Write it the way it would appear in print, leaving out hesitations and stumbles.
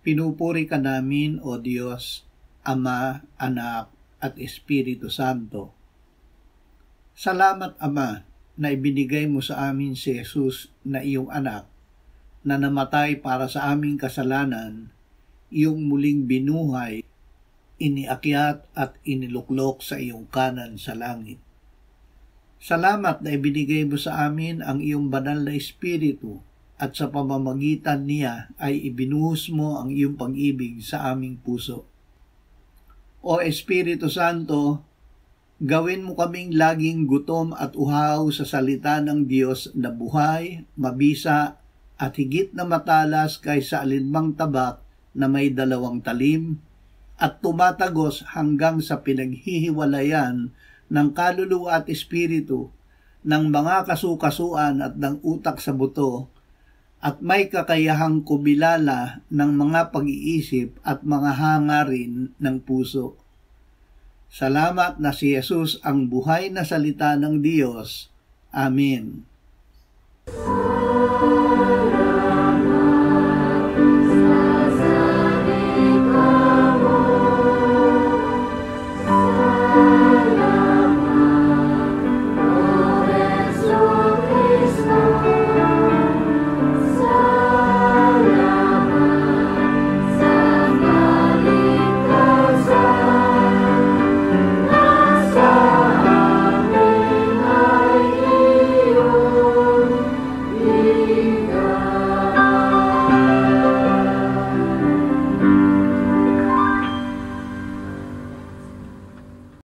Pinupuri ka namin, O Diyos, Ama, Anak, at Espiritu Santo. Salamat, Ama, na ibinigay mo sa amin si Jesus na iyong anak, na namatay para sa aming kasalanan, iyong muling binuhay, iniakyat at iniluklok sa iyong kanan sa langit. Salamat na ibinigay mo sa amin ang iyong banal na Espiritu, at sa pamamagitan niya ay ibinuhos mo ang iyong pag-ibig sa aming puso. O Espiritu Santo, gawin mo kaming laging gutom at uhaw sa salita ng Diyos na buhay, mabisa, at higit na matalas kaysa alinmang tabak na may 2 talim, at tumatagos hanggang sa pinaghihiwalayan ng kaluluwa at espiritu, ng mga kasukasuan at ng utak sa buto, at may kakayahang kumilala ng mga pag-iisip at mga hangarin ng puso. Salamat na si Jesus ang buhay na salita ng Diyos. Amen.